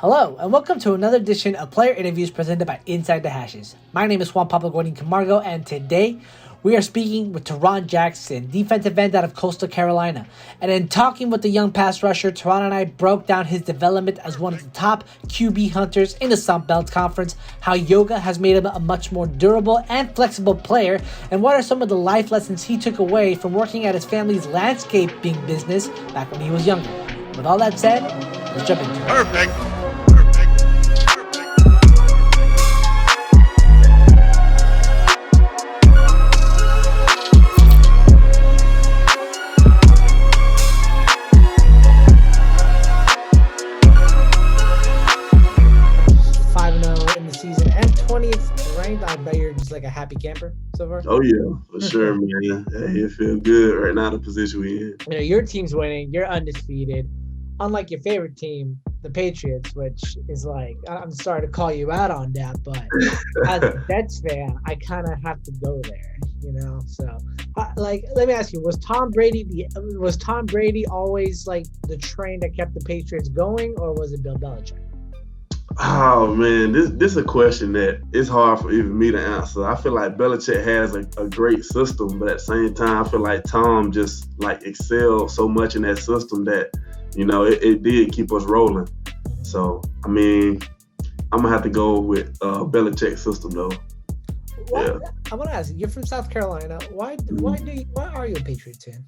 Hello, and welcome to another edition of Player Interviews presented by Inside the Hashes. My name is Juan Pablo Gordon Camargo, and today we are speaking with Tarron Jackson, defensive end out of Coastal Carolina. And in talking with the young pass rusher, Tarron and I broke down his development as one of the top QB hunters in the Sun Belt Conference, how yoga has made him a much more durable and flexible player, and what are some of the life lessons he took away from working at his family's landscaping business back when he was younger. With all that said, let's jump into it. Perfect. 5-0 in the season and 20th ranked. I bet you're just like a happy camper so far. Oh yeah, for sure, man. Hey, it feels good right now. The position we in. You know, your team's winning. You're undefeated. Unlike your favorite team, the Patriots, which is like, I'm sorry to call you out on that, but as a Jets fan, I kind of have to go there, you know? So, like, let me ask you, was Tom Brady always like the train that kept the Patriots going, or was it Bill Belichick? Oh man, this is a question that it's hard for even me to answer. I feel like Belichick has a great system, but at the same time, I feel like Tom just like excelled so much in that system that, you know, it did keep us rolling. So, I mean, I'm gonna have to go with Belichick's system though. Yeah. I want to ask you, you're from South Carolina. Why are you a Patriots fan?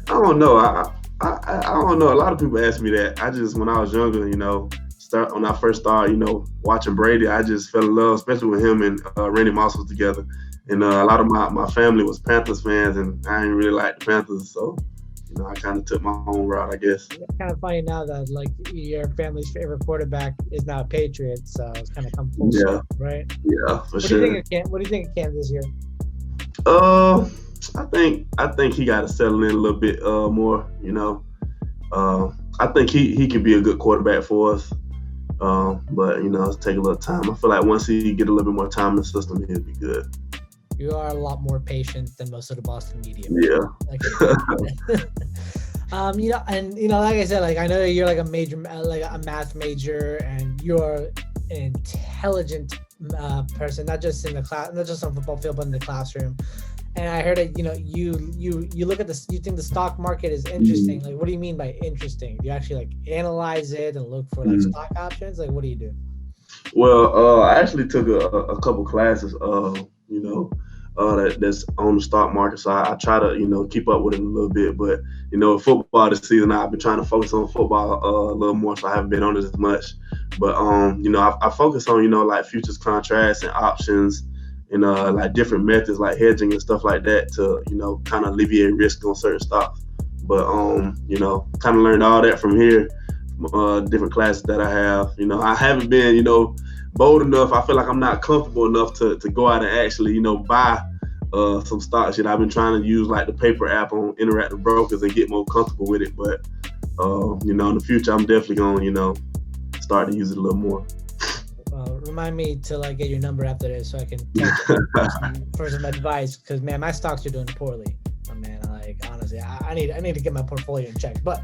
I don't know. I don't know. A lot of people ask me that. When I was younger, you know, when I first started, you know, watching Brady, I just fell in love, especially when him and Randy Moss was together. And a lot of my family was Panthers fans, and I didn't really like the Panthers, so, you know, I kind of took my own route, I guess. It's kind of funny now that, like, your family's favorite quarterback is now a Patriot, so it's kind of come full circle, right? Yeah, for sure. What do you think of Cam this year? I think he got to settle in a little bit more, you know. I think he could be a good quarterback for us. But, you know, it's take a little time. I feel like once he get a little bit more time in the system, he'll be good. You are a lot more patient than most of the Boston media. Yeah. You know, and, you know, like I said, like, I know you're like a math major, and you're an intelligent person, not just in the class, not just on the football field, but in the classroom. And I heard that, you know, you look at this, you think the stock market is interesting. Like, what do you mean by interesting? Do you actually like analyze it and look for like stock options? Like, what do you do? Well, I actually took a couple classes, you know, that's on the stock market. So I try to, you know, keep up with it a little bit. But, you know, football this season, I've been trying to focus on football a little more, so I haven't been on it as much. But, you know, I focus on, you know, like futures contracts and options, and like different methods like hedging and stuff like that to, you know, kind of alleviate risk on certain stocks. But, you know, kind of learned all that from here, different classes that I have. You know, I haven't been, you know, bold enough. I feel like I'm not comfortable enough to go out and actually, you know, buy some stocks. I've been trying to use like the paper app on Interactive Brokers and get more comfortable with it. But, you know, in the future, I'm definitely going to, you know, start to use it a little more. Remind me to like get your number after this so I can text you for some advice, because man, my stocks are doing poorly. Man, like honestly, I need to get my portfolio in check. But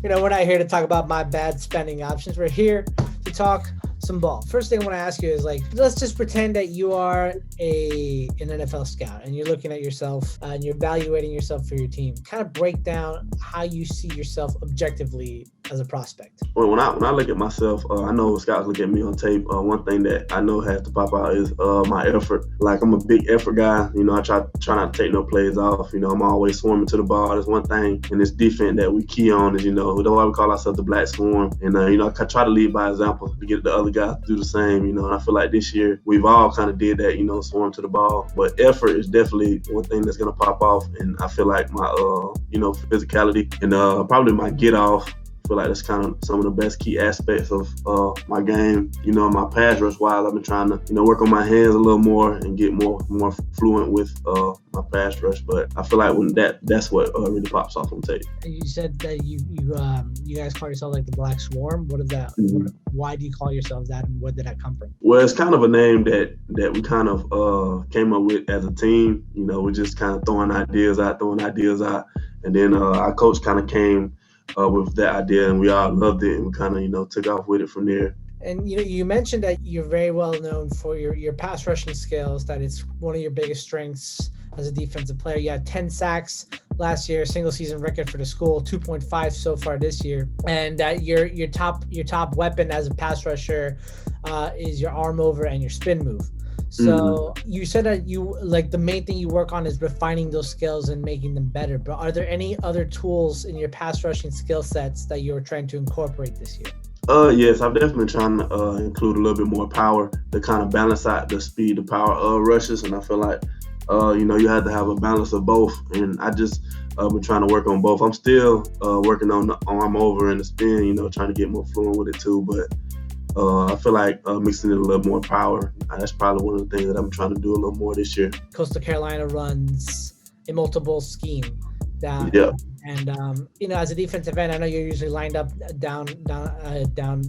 you know, we're not here to talk about my bad spending options. We're here to talk some ball. First thing I want to ask you is, like, let's just pretend that you are an NFL scout and you're looking at yourself and you're evaluating yourself for your team. Kind of break down how you see yourself objectively as a prospect. Well, when I look at myself, I know scouts look at me on tape. One thing that I know has to pop out is my effort. Like, I'm a big effort guy. You know, I try not to take no plays off. You know, I'm always swarming to the ball. That's one thing in this defense that we key on is, you know, that's why we call ourselves the Black Swarm. And, you know, I try to lead by example to get the other guys to do the same, you know. And I feel like this year we've all kind of did that, you know, swarm to the ball. But effort is definitely one thing that's going to pop off. And I feel like my, you know, physicality and probably my get off, I feel like that's kind of some of the best key aspects of my game. You know, my pass rush wise, I've been trying to, you know, work on my hands a little more and get more fluent with my pass rush. But I feel like when that's what really pops off on tape. You said that you guys call yourself like the Black Swarm. What is that? Why do you call yourselves that, and where did that come from? Well, it's kind of a name that we kind of came up with as a team. You know, we're just kind of throwing ideas out, and then our coach kind of came with that idea, and we all loved it, and we kind of, took off with it from there. And you mentioned that you're very well known for your pass rushing skills, that it's one of your biggest strengths as a defensive player. You had 10 sacks last year, single season record for the school, 2.5 so far this year. And that your top weapon as a pass rusher is your arm over and your spin move. So you said that you like the main thing you work on is refining those skills and making them better. But are there any other tools in your pass rushing skill sets that you're trying to incorporate this year? Yes, I've definitely been trying to include a little bit more power to kind of balance out the speed, the power rushes, and I feel like you have to have a balance of both, and I just been trying to work on both. I'm still working on the arm over and the spin, trying to get more fluent with it too, but I feel like mixing in a little more power, that's probably one of the things that I'm trying to do a little more this year. Coastal Carolina runs a multiple scheme. Yeah. And as a defensive end, I know you're usually lined up down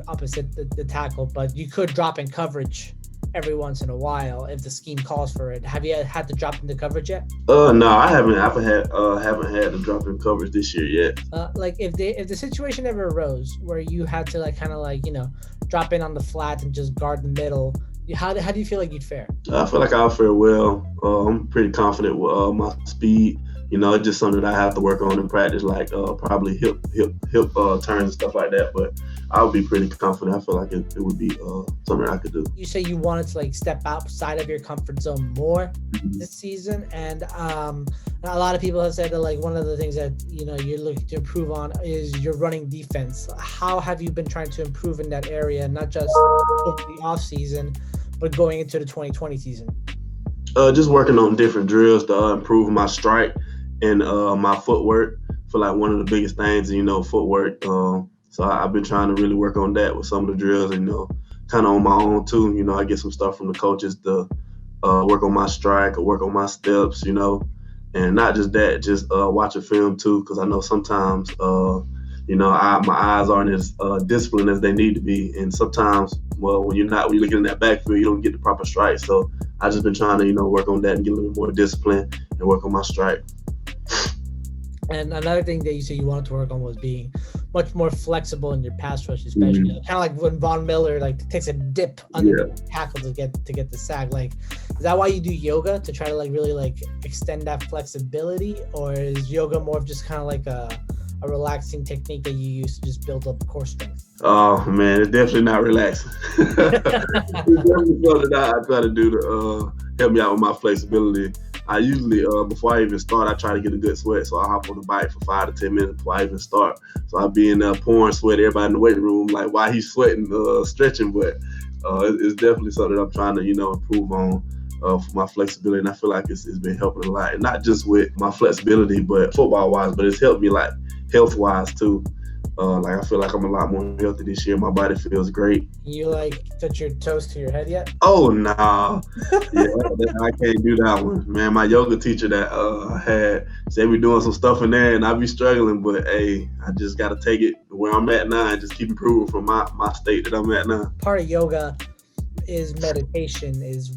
opposite the tackle, but you could drop in coverage every once in a while if the scheme calls for it. Have you had to drop into coverage yet? No, I haven't. I haven't had to drop in coverage this year yet. Like if the situation ever arose where you had to drop in on the flat and just guard the middle, how do you feel like you'd fare? I feel like I'll fare well. I'm pretty confident with my speed. It's just something that I have to work on in practice, like probably hip turns and stuff like that. But I would be pretty confident. I feel like it would be something I could do. You say you wanted to step outside of your comfort zone more this season, and a lot of people have said that one of the things that you're looking to improve on is your running defense. How have you been trying to improve in that area, not just over the off season, but going into the 2020 season? Just working on different drills to improve my strike and my footwork. I feel like one of the biggest things is, footwork. So I've been trying to really work on that with some of the drills, and kind of on my own too. I get some stuff from the coaches to work on my strike or work on my steps, and not just that, just watch a film too, because I know sometimes my eyes aren't as disciplined as they need to be, and sometimes, when you're looking in that backfield, you don't get the proper strike. So I just been trying to work on that and get a little bit more discipline and work on my strike. And another thing that you said you wanted to work on was being much more flexible in your pass rush, especially kind of like when Von Miller takes a dip under the tackle to get the sack. Is that why you do yoga, to try to really extend that flexibility, or is yoga more of just kind of like a relaxing technique that you use to just build up core strength? Oh man, it's definitely not relaxing. It's definitely something that I try to do to help me out with my flexibility. I usually, before I even start, I try to get a good sweat. So I hop on the bike for 5 to 10 minutes before I even start. So I'll be in there pouring sweat, everybody in the weight room, like, why he's sweating, stretching. But it's definitely something I'm trying to, improve on for my flexibility. And I feel like it's been helping a lot. And not just with my flexibility, but football-wise, but it's helped me, health-wise, too. I feel like I'm a lot more healthy this year. My body feels great. You touch your toes to your head yet? Oh no, I can't do that one, man. My yoga teacher that I had said we doing some stuff in there, and I be struggling. But hey, I just got to take it where I'm at now and just keep improving from my state that I'm at now. Part of yoga is meditation, is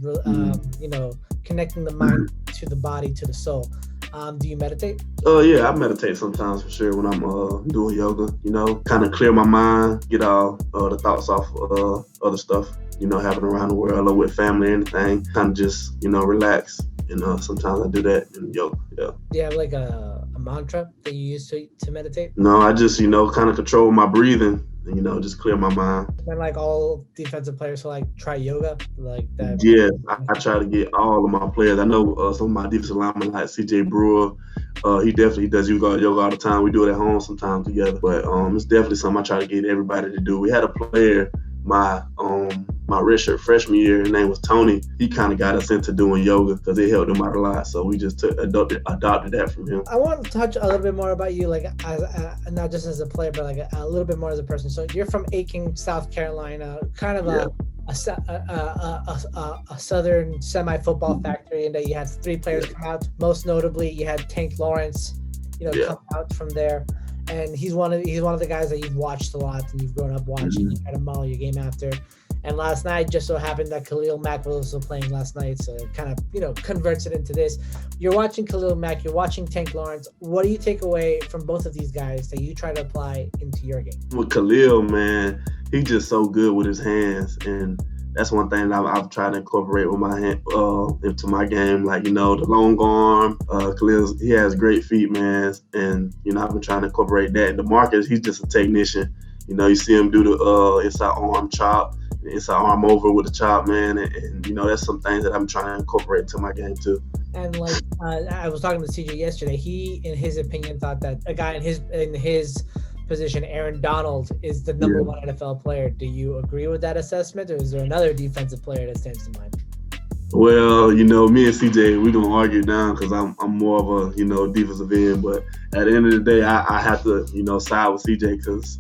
connecting the mind to the body, to the soul. Do you meditate? Yeah, I meditate sometimes for sure when I'm doing yoga, kind of clear my mind, get all the thoughts off other stuff, happening around the world or with family or anything, kind of just, relax. And sometimes I do that in yoga, yeah. Do you have a mantra that you use to meditate? No, I just, kind of control my breathing and, just clear my mind. And all defensive players will try yoga, like that. Yeah, I try to get all of my players. I know some of my defensive linemen like CJ Brewer, he definitely does yoga all the time. We do it at home sometimes together. But it's definitely something I try to get everybody to do. We had a player my redshirt freshman year, his name was Tony. He kind of got us into doing yoga because it helped him out a lot. So we just adopted that from him. I want to touch a little bit more about you, not just as a player, but a little bit more as a person. So you're from Aiken, South Carolina, kind of a southern semi-football factory, in that you had 3 players come out. Most notably, you had Tank Lawrence, come out from there. And he's one of the guys that you've watched a lot and you've grown up watching. You try to model your game after. And last night just so happened that Khalil Mack was also playing last night, so it kind of converts it into this. You're watching Khalil Mack, you're watching Tank Lawrence. What do you take away from both of these guys that you try to apply into your game? With Khalil, man, he's just so good with his hands, and that's one thing that I've tried to incorporate with my hand into my game. Like, the long arm. Khalil, he has great feet, man, and I've been trying to incorporate that. DeMarcus, he's just a technician. You see him do the inside arm chop, inside arm over with the chop, man, and that's some things that I'm trying to incorporate into my game too. And I was talking to CJ yesterday. He, in his opinion, thought that a guy in his position, Aaron Donald, is the number one NFL player. Do you agree with that assessment, or is there another defensive player that stands to mind? Well, me and CJ, we're gonna argue down because I'm more of a defensive end. But at the end of the day, I have to side with CJ because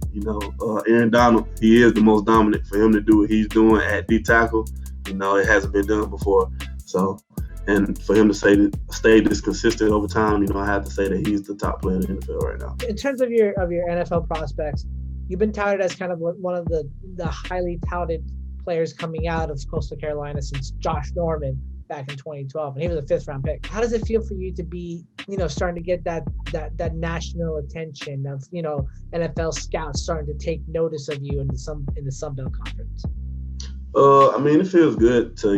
Aaron Donald, he is the most dominant. For him to do what he's doing at D tackle, it hasn't been done before. So, and for him to stay this consistent over time, I have to say that he's the top player in the NFL right now. In terms of your NFL prospects, you've been touted as kind of one of the highly touted players coming out of Coastal Carolina since Josh Norman back in 2012, and he was a 5th-round pick. How does it feel for you to be, starting to get that national attention of, NFL scouts starting to take notice of you in the Sun Belt Conference? It feels good to,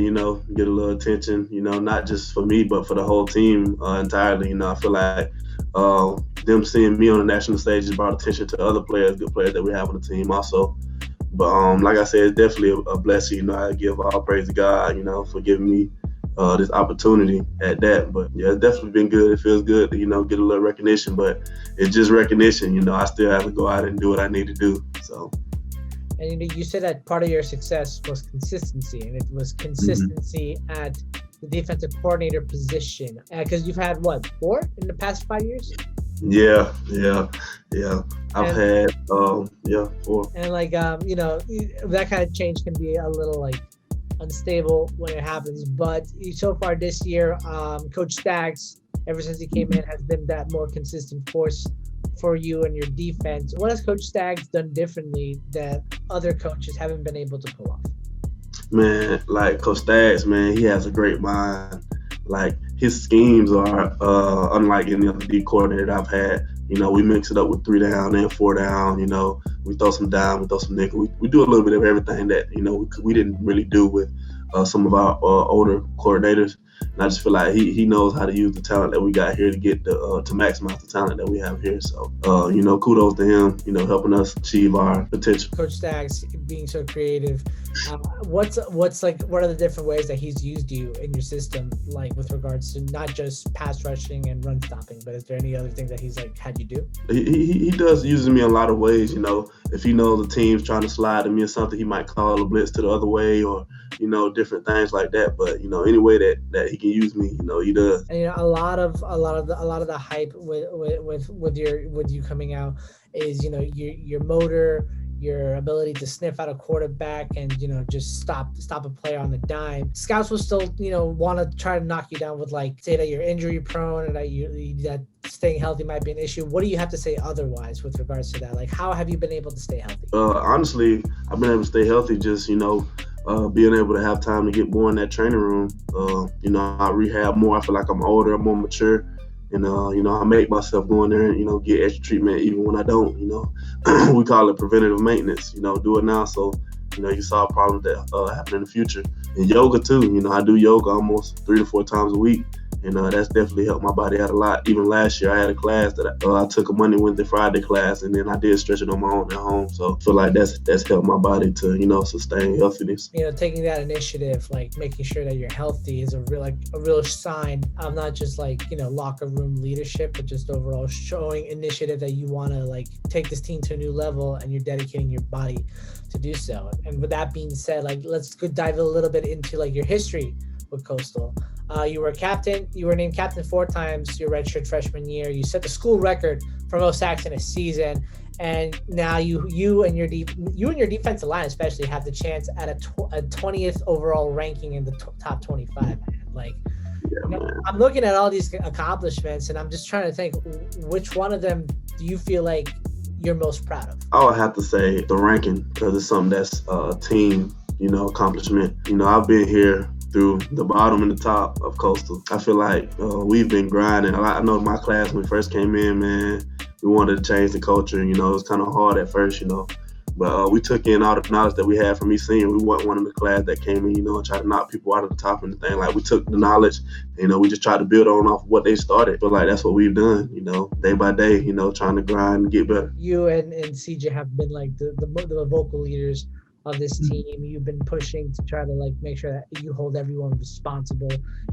get a little attention, not just for me, but for the whole team entirely. I feel like them seeing me on the national stage has brought attention to other players, good players that we have on the team also. But like I said, it's definitely a blessing. I give all praise to God, for giving me this opportunity at that. But yeah, it's definitely been good. It feels good to, get a little recognition, but it's just recognition. I still have to go out and do what I need to do. So. And you said that part of your success was consistency, and it was consistency at the defensive coordinator position. Because you've had 4 in the past 5 years? Yeah. I've had 4. And that kind of change can be a little unstable when it happens. But so far this year, Coach Staggs, ever since he came in, has been that more consistent force for you and your defense. What has Coach Staggs done differently that other coaches haven't been able to pull off? Man, Coach Staggs, man, he has a great mind. His schemes are unlike any other D coordinator that I've had. We mix it up with 3 down and 4 down. We throw some dime, we throw some nickel. We do a little bit of everything that we didn't really do with some of our older coordinators. And I just feel like he knows how to use the talent that we got here to get to maximize the talent that we have here. So, kudos to him, helping us achieve our potential. Coach Staggs being so creative. What are the different ways that he's used you in your system, with regards to not just pass rushing and run stopping, but is there any other things that he's had you do? He does use me in a lot of ways. If he knows the team's trying to slide to me or something, he might call a blitz to the other way or different things like that. But any way that he can use me, he does. And a lot of the hype with you coming out is your motor, your ability to sniff out a quarterback and just stop a player on the dime. Scouts will still want to try to knock you down with say that you're injury prone and that staying healthy might be an issue. What do you have to say otherwise with regards to that? How have you been able to stay healthy? Honestly, I've been able to stay healthy just being able to have time to get more in that training room. I rehab more. I feel like I'm older, I'm more mature. And, I make myself go in there and, get extra treatment even when I don't, we call it preventative maintenance, do it now. So, you solve problems that happen in the future. And yoga too, I do yoga almost 3 to 4 times a week. And that's definitely helped my body out a lot. Even last year, I had a class that I took a Monday, Wednesday, Friday class, and then I did stretching on my own at home. So I feel like that's helped my body to, sustain healthiness. Taking that initiative, making sure that you're healthy is a real sign of not just locker room leadership, but just overall showing initiative that you want to take this team to a new level and you're dedicating your body to do so. And with that being said, let's go dive a little bit into your history with Coastal. You were captain. You were named captain 4 times your redshirt freshman year. You set the school record for most sacks in a season, and now you and your defensive line especially have the chance at a 20th overall ranking in the top 25. I'm looking at all these accomplishments, and I'm just trying to think which one of them do you feel like you're most proud of? I would have to say the ranking because it's something that's a team accomplishment. I've been here through the bottom and the top of Coastal. I feel like we've been grinding. I know my class when we first came in, man, we wanted to change the culture. It was kind of hard at first, but we took in all the knowledge that we had from each senior. We weren't one of the class that came in, and tried to knock people out of the top and the thing. Like, we took the knowledge, we just tried to build on off of what they started. But like, that's what we've done, day by day, trying to grind and get better. You and CJ have been like the vocal leaders of this team. You've been pushing to try to like make sure that you hold everyone responsible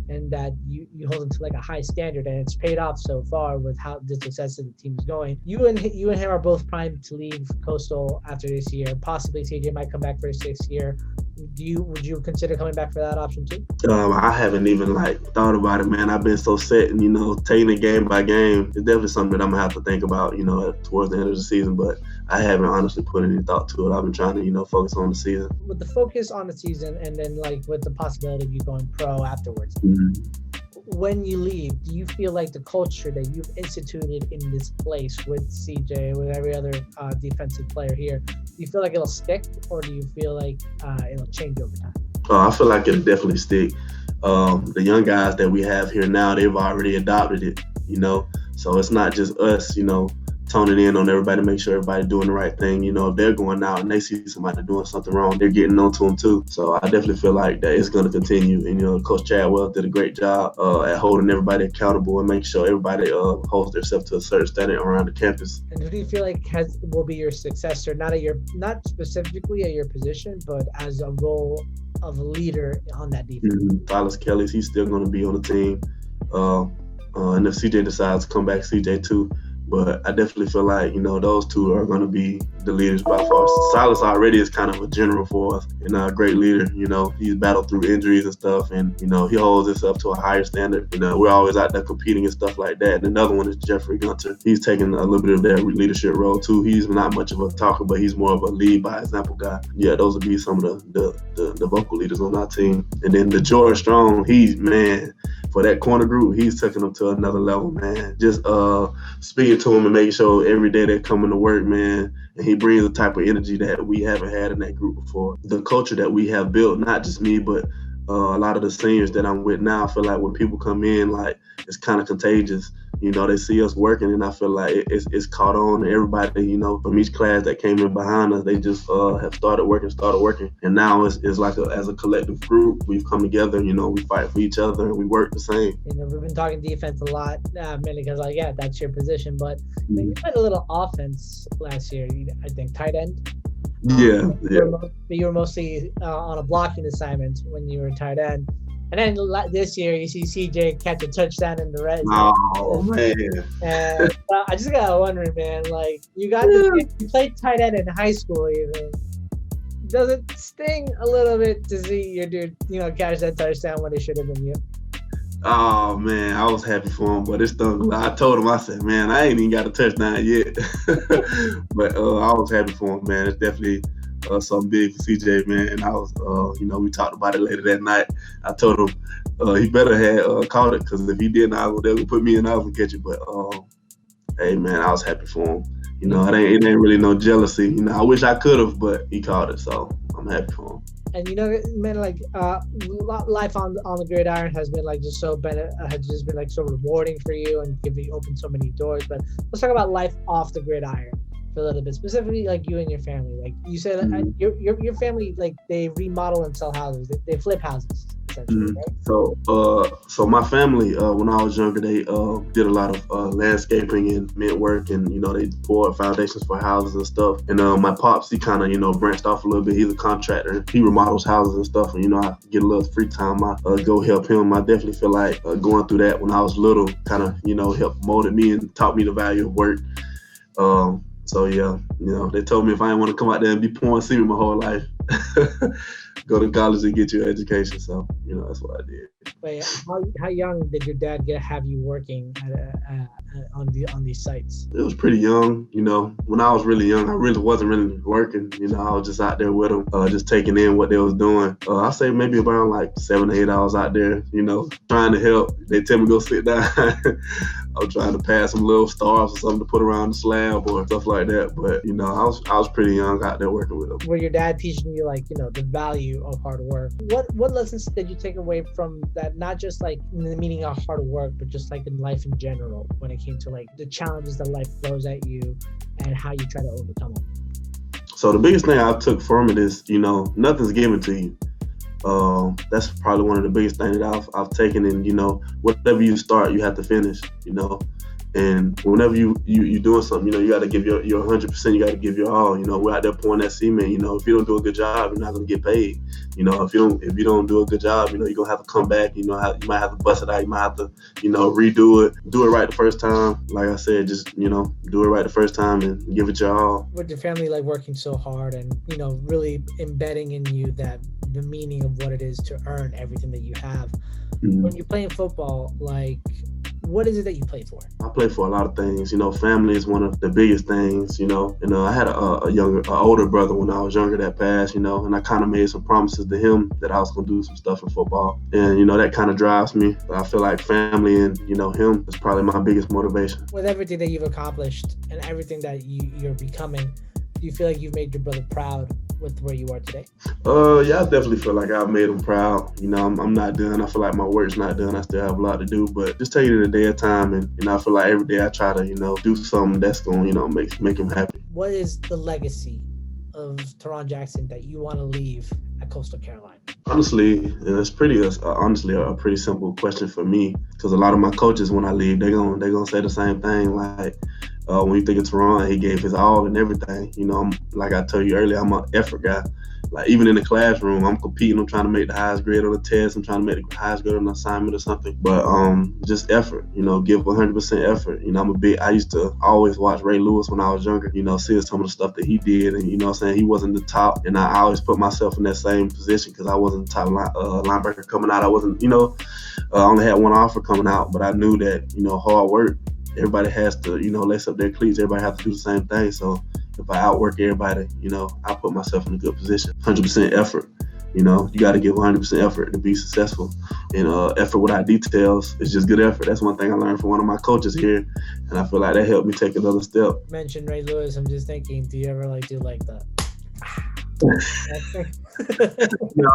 and that you hold them to like a high standard, and it's paid off so far with how the success of the team is going. You and him are both primed to leave Coastal after this year. Possibly CJ might come back for his 6th year. Would you consider coming back for that option too? I haven't even thought about it, man. I've been so set and taking it game by game. It's definitely something that I'm gonna have to think about, towards the end of the season. But I haven't honestly put any thought to it. I've been trying to, focus on the season. With the focus on the season, and then with the possibility of you going pro afterwards. Mm-hmm. When you leave, do you feel like the culture that you've instituted in this place with CJ, with every other defensive player here, do you feel like it'll stick, or do you feel like it'll change over time? I feel like it'll definitely stick. The young guys that we have here now, they've already adopted it, so it's not just us, toning in on everybody, make sure everybody's doing the right thing. If they're going out and they see somebody doing something wrong, they're getting onto them too. So I definitely feel like that it's going to continue. And, Coach Chadwell did a great job at holding everybody accountable and making sure everybody holds themselves to a certain standard around the campus. And who do you feel like will be your successor, not specifically at your position, but as a role of a leader on that defense? Silas Kelly, he's still going to be on the team. And if CJ decides to come back, CJ too. But I definitely feel like, those two are going to be the leaders by far. Silas already is kind of a general for us and a great leader. He's battled through injuries and stuff, and, he holds himself to a higher standard. We're always out there competing and stuff like that. And another one is Jeffrey Gunter. He's taking a little bit of that leadership role too. He's not much of a talker, but he's more of a lead by example guy. Yeah, those would be some of the vocal leaders on our team. And then the George Strong, for that corner group, he's taking them to another level, man. Just speaking to him and making sure every day they're coming to work, man. And he brings the type of energy that we haven't had in that group before. The culture that we have built, not just me, but a lot of the seniors that I'm with now, I feel like when people come in, it's kind of contagious. They see us working, and I feel like it's caught on. And everybody, from each class that came in behind us, they just have started working. And now it's like as a collective group, we've come together. We fight for each other and we work the same. We've been talking defense a lot, mainly because that's your position. But you played a little offense last year. I think tight end. Yeah. You were mostly on a blocking assignment when you were tight end. And then this year, you see CJ catch a touchdown in the red zone. Oh, man. And I just got wondering, man, you played tight end in high school even. Does it sting a little bit to see your dude, catch that touchdown when it should have been you? Oh, man, I was happy for him, but it stung. I told him, I said, man, I ain't even got a touchdown yet. But I was happy for him, man. It's definitely something big for CJ, man. And I was, we talked about it later that night. I told him he better have caught it, because if he didn't, they would put me in, I was going to catch it. But, hey, man, I was happy for him. It ain't really no jealousy. I wish I could have, but he caught it, so I'm happy for him. And man, life on the gridiron has been so rewarding for you and opened so many doors. But let's talk about life off the gridiron for a little bit, specifically you and your family. Like you said, your family, they remodel and sell houses. They flip houses, essentially, right? So my family, when I was younger, they did a lot of landscaping and mint work, and they poured foundations for houses and stuff. And my pops, he kind of branched off a little bit. He's a contractor. He remodels houses and stuff. And I get a little free time, I go help him. I definitely feel like going through that when I was little kind of helped molded me and taught me the value of work. So yeah, they told me if I didn't want to come out there and be pouring cement my whole life, go to college and get your education. So that's what I did. Wait, how young did your dad have you working on these sites? It was pretty young. When I was really young, I really wasn't really working. I was just out there with them, just taking in what they was doing. I say maybe around 7 to 8 hours out there, trying to help. They tell me go sit down. I was trying to pass some little stars or something to put around the slab or stuff like that. But You know, I was pretty young out there working with them. Were your dad teaching you like, the value of hard work? What lessons did you take away from that? Not just like in the meaning of hard work, but just like in life in general, when it came to like the challenges that life throws at you and how you try to overcome them. So the biggest thing I took from it is, nothing's given to you. That's probably one of the biggest things that I've taken. And whatever you start, you have to finish. And whenever you doing something, you got to give your 100%. You got to give your all. We're out there pouring that cement. If you don't do a good job, you're not gonna get paid. If you don't do a good job, you're gonna have to come back. You might have to bust it out. You might have to, redo it. Do it right the first time. Like I said, just do it right the first time and give it your all. With your family like working so hard and really embedding in you that the meaning of what it is to earn everything that you have. Mm-hmm. When you're playing football, like, what is it that you play for? I play for a lot of things. Family is one of the biggest things. I had an older brother when I was younger that passed. And I kind of made some promises to him that I was gonna do some stuff in football, and that kind of drives me. I feel like family and him is probably my biggest motivation. With everything that you've accomplished and everything that you're becoming, do you feel like you've made your brother proud with where you are today? Yeah, I definitely feel like I've made him proud. I'm not done. I feel like my work's not done. I still have a lot to do, but just take it a day at a time. And I feel like every day I try to do something that's going to make him happy. What is the legacy of Tarron Jackson that you want to leave at Coastal Carolina? Honestly, it's honestly a pretty simple question for me, because a lot of my coaches, when I leave, they're gonna say the same thing. Like, when you think of Tarron, he gave his all and everything. Like I told you earlier, I'm an effort guy. Like, even in the classroom, I'm competing. I'm trying to make the highest grade on the test. I'm trying to make the highest grade on an assignment or something. But just effort, give 100% effort. I used to always watch Ray Lewis when I was younger, see some of the stuff that he did. And, he wasn't the top. And I always put myself in that same position because I wasn't the top linebacker coming out. I wasn't, I only had one offer coming out. But I knew that, hard work, everybody has to, lace up their cleats. Everybody has to do the same thing. So if I outwork everybody, I put myself in a good position. 100% effort. You got to give 100% effort to be successful. And effort without details is just good effort. That's one thing I learned from one of my coaches here. And I feel like that helped me take another step. You mentioned Ray Lewis. I'm just thinking, do you ever do that? No,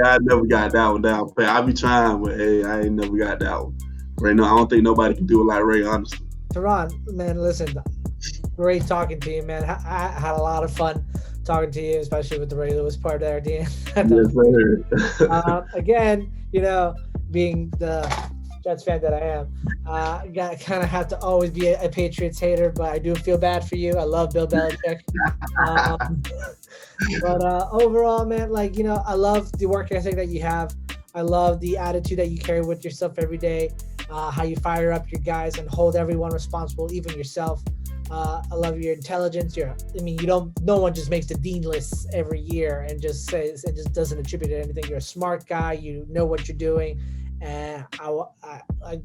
I never got that one down. I be trying, but I ain't never got that one. Right now, I don't think nobody can do it like Ray, honestly. Tarron, man, listen, great talking to you, man. I had a lot of fun talking to you, especially with the Ray Lewis part there at the end. Yes, sir. Again, being the Jets fan that I am, I kind of have to always be a Patriots hater, but I do feel bad for you. I love Bill Belichick. But overall, man, I love the work ethic that you have. I love the attitude that you carry with yourself every day, how you fire up your guys and hold everyone responsible, even yourself. I love your intelligence. No one just makes the dean lists every year and just doesn't attribute it to anything. You're a smart guy. You know what you're doing. And I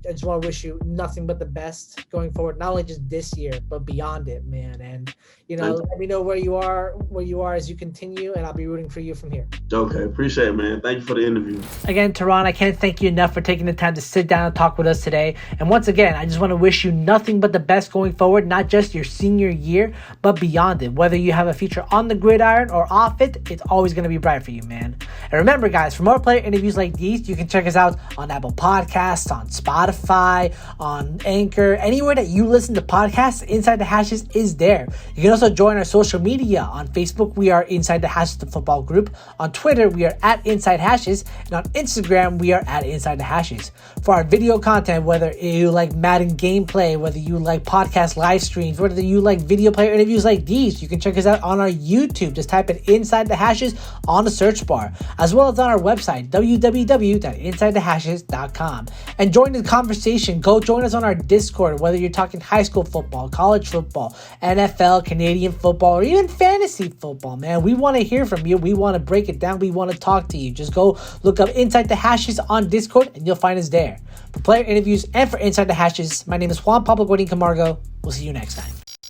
just want to wish you nothing but the best going forward, not only just this year, but beyond it, man. And, let me know where you are as you continue, and I'll be rooting for you from here. Okay, appreciate it, man. Thank you for the interview. Again, Tarron, I can't thank you enough for taking the time to sit down and talk with us today. And once again, I just want to wish you nothing but the best going forward, not just your senior year, but beyond it. Whether you have a future on the gridiron or off it, it's always going to be bright for you, man. And remember, guys, for more player interviews like these, you can check us out on Apple Podcasts, on Spotify, on Anchor, anywhere that you listen to podcasts. Inside the Hashes is there. You can also join our social media. On Facebook, we are Inside the Hashes, the football group. On Twitter, we are at Inside Hashes. And on Instagram, we are at Inside the Hashes. For our video content, whether you like Madden gameplay, whether you like podcast live streams, whether you like video player interviews like these, you can check us out on our YouTube. Just type in Inside the Hashes on the search bar, as well as on our website, www.insidethehashes.com. And join the conversation. Go join us on our Discord, whether you're talking high school football, college football, NFL, Canadian football, or even fantasy football, man. We want to hear from you. We want to break it down. We want to talk to you. Just go look up Inside the Hashes on Discord and you'll find us there. For player interviews and for Inside the Hashes, my name is Juan Pablo Guarin Camargo. We'll see you next time.